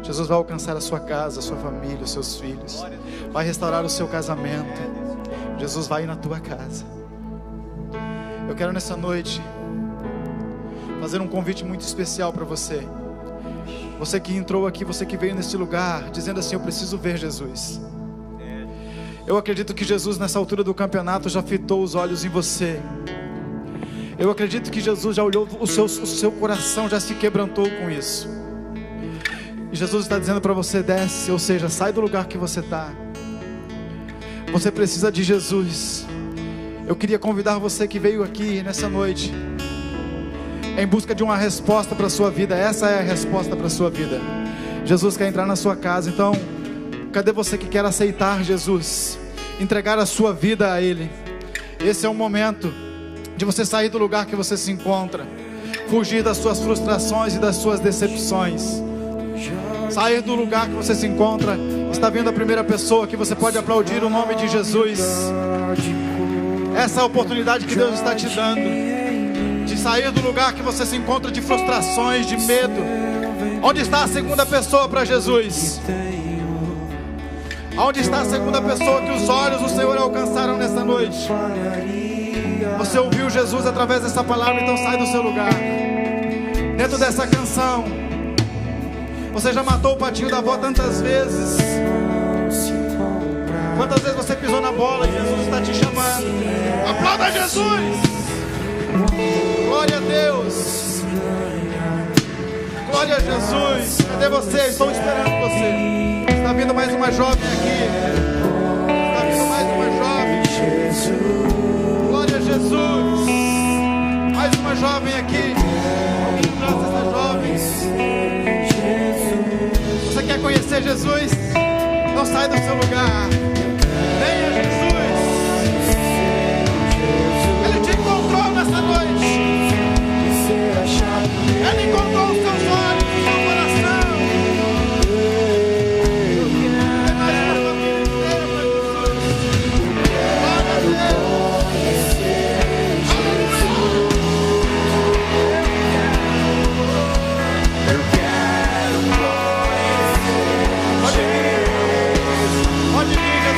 Jesus vai alcançar a sua casa, a sua família, os seus filhos, vai restaurar o seu casamento. Jesus vai ir na tua casa. Eu quero nessa noite fazer um convite muito especial para você. Você que entrou aqui, você que veio nesse lugar dizendo assim: eu preciso ver Jesus. Eu acredito que Jesus nessa altura do campeonato já fitou os olhos em você. Eu acredito que Jesus já olhou o seu coração, já se quebrantou com isso. E Jesus está dizendo para você: desce, ou seja, sai do lugar que você está. Você precisa de Jesus. Eu queria convidar você que veio aqui nessa noite em busca de uma resposta para a sua vida. Essa é a resposta para a sua vida. Jesus quer entrar na sua casa. Então, cadê você que quer aceitar Jesus, entregar a sua vida a Ele? Esse é o momento de você sair do lugar que você se encontra, fugir das suas frustrações e das suas decepções, sair do lugar que você se encontra. Está vindo a primeira pessoa que você pode aplaudir o nome de Jesus. Essa é a oportunidade que Deus está te dando, de sair do lugar que você se encontra de frustrações, de medo. Onde está a segunda pessoa para Jesus? Onde está a segunda pessoa que os olhos do Senhor alcançaram nessa noite? Você ouviu Jesus através dessa palavra, então sai do seu lugar. Dentro dessa canção, você já matou o patinho da avó tantas vezes. Quantas vezes você pisou na bola e Jesus está te chamando? Aplauda Jesus! Glória a Deus! Glória a Jesus! Cadê você? Estou esperando você. Está vindo mais uma jovem aqui. Está vindo mais uma jovem. Glória a Jesus! Mais uma jovem aqui. Alguém trouxe essa jovem? Você quer conhecer Jesus? Não sai do seu lugar. Venha Jesus. Ele te encontrou nessa noite. Ele encontrou os seus olhos, o seu coração. Tem mais uma família inteira para Jesus. Glória a Deus. Pode vir, Jesus.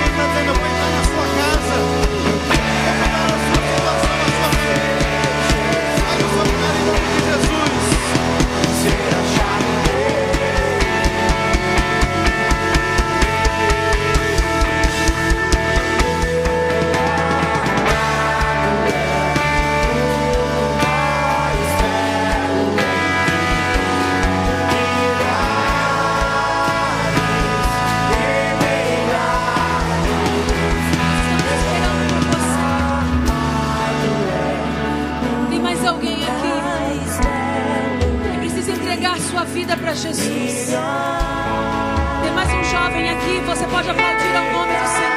Tem mais um jovem aqui, você pode aplaudir ao nome do Senhor.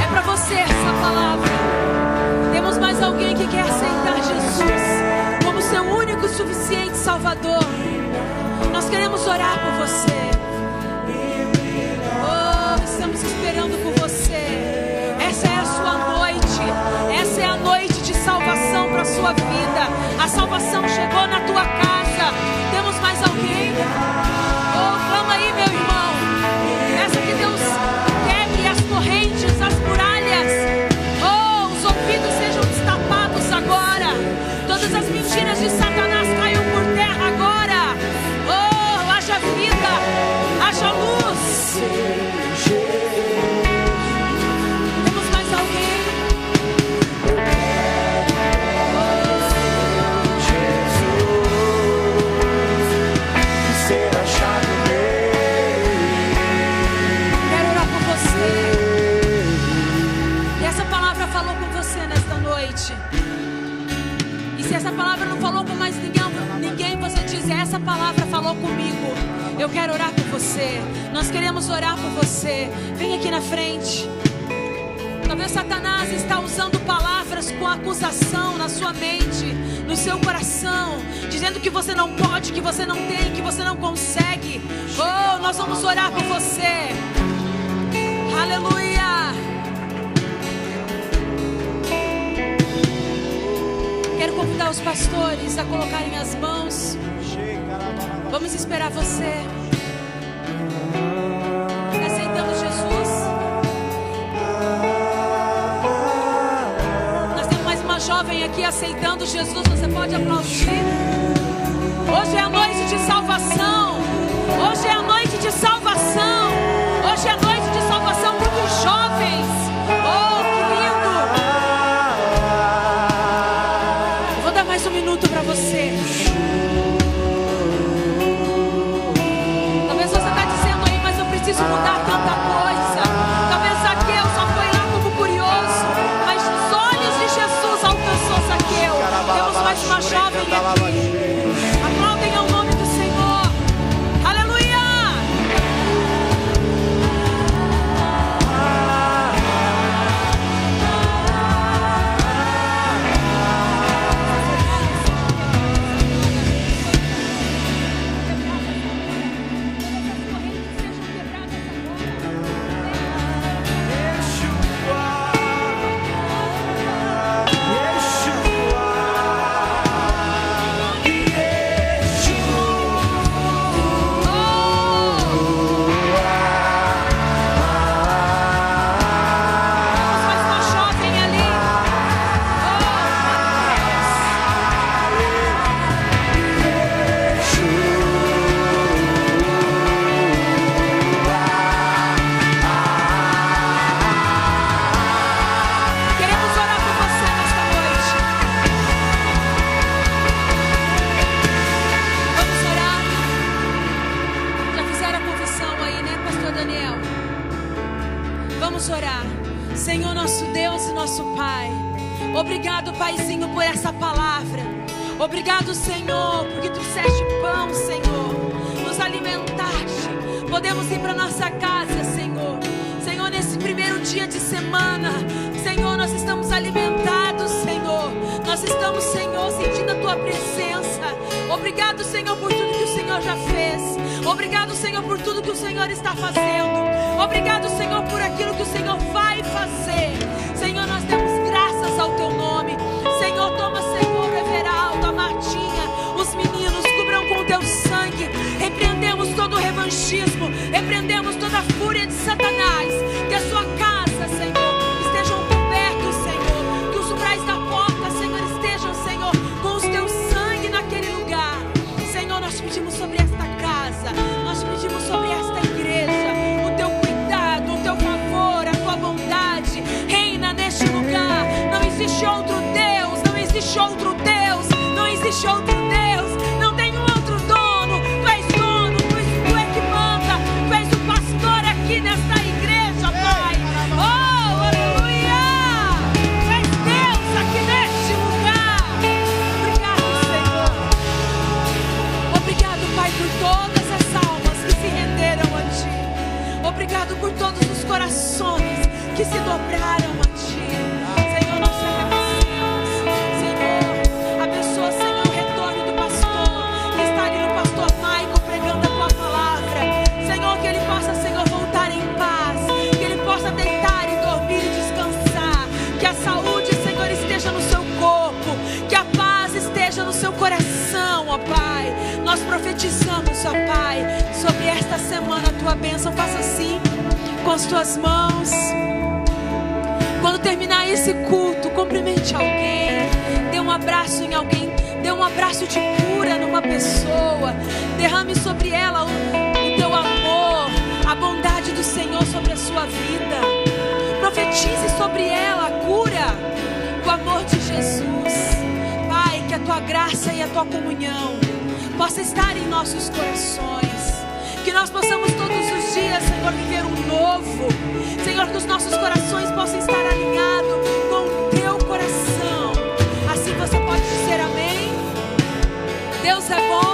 É para você essa palavra. Temos mais alguém que quer aceitar Jesus como seu único e suficiente Salvador. Nós queremos orar por você. Oh, estamos esperando por você. Essa é a sua noite. Essa é a noite de salvação para a sua vida. A salvação chegou na tua casa. Temos mais alguém? Oh, clama aí, meu irmão. Peça que Deus quebre as correntes, as muralhas. Oh, os ouvidos sejam destapados agora. Todas as mentiras de Satanás caiam por terra agora. Oh, haja vida, haja luz. Temos mais alguém? Quero orar por você. E essa palavra falou com você nesta noite. E se essa palavra não falou com mais ninguém, você diz: essa palavra falou comigo. Eu quero orar por você. Nós queremos orar por você. Vem aqui na frente. Talvez Satanás está usando palavras com acusação na sua mente, no seu coração, dizendo que você não pode, que você não tem, que você não consegue. Oh, nós vamos orar por você. Aleluia. Quero convidar os pastores a colocarem as mãos. Vamos esperar você. Aceitando Jesus. Nós temos mais uma jovem aqui aceitando Jesus. Você pode aplaudir. Hoje é a noite de salvação. Hoje é a noite de salvação. Hoje é a noite de salvação para os jovens. Oh, que lindo. Eu vou dar mais um minuto para você. Preciso mudar tanta coisa. Talvez Zaqueu só foi lá como curioso, mas os olhos de Jesus alcançou Zaqueu. Temos mais uma jovem aqui. Aplaudem ao nome do Senhor. Aleluia. Obrigado, Paizinho, por essa palavra. Obrigado, Senhor, porque trouxeste pão, Senhor. Nos alimentaste. Podemos ir para nossa casa, Senhor. Senhor, nesse primeiro dia de semana, Senhor, nós estamos alimentados, Senhor. Nós estamos, Senhor, sentindo a Tua presença. Obrigado, Senhor, por tudo que o Senhor já fez. Obrigado, Senhor, por tudo que o Senhor está fazendo. Obrigado, Senhor, por aquilo que o Senhor vai fazer. Senhor, nós damos graças ao Teu nome. Senhor, toma, Senhor, o Everaldo, a Martinha, os meninos, cubram com o Teu sangue. Repreendemos todo o revanchismo, repreendemos toda a fúria de Satanás. Que a sua casa, Senhor, estejam cobertos, Senhor. Que os umbrais da porta, Senhor, estejam, Senhor, com o Teu sangue naquele lugar. Senhor, nós te pedimos sobre esta casa, nós te pedimos sobre esta igreja, o Teu cuidado, o Teu favor, a Tua bondade reina neste lugar. Não existe outro Deus, não existe outro Deus, não existe outro Deus, não tem um outro dono. Tu és dono, tu é que manda, tu és o pastor aqui nesta igreja, Pai. Oh, aleluia! Tu és Deus aqui neste lugar. Obrigado, Senhor. que se dobraram a Ti. Senhor, nós te agradecemos. Senhor, abençoa, Senhor, o retorno do pastor que está ali no pastor Maico pregando a Tua palavra. Senhor, que ele possa, Senhor, voltar em paz, que ele possa deitar e dormir e descansar, que a saúde, Senhor, esteja no seu corpo, que a paz esteja no seu coração, ó Pai. Nós profetizamos, ó Pai, sobre esta semana a Tua bênção. Faça assim com as Tuas mãos. Quando terminar esse culto, cumprimente alguém, dê um abraço em alguém, dê um abraço de cura numa pessoa, derrame sobre ela o Teu amor, a bondade do Senhor sobre a sua vida. Profetize sobre ela a cura, o amor de Jesus. Pai, que a Tua graça e a Tua comunhão possa estar em nossos corações, que nós possamos todos os dias, Senhor, viver um novo. Senhor, que os nossos corações possam estar alinhados com o Teu coração. Assim você pode dizer amém. Deus é bom.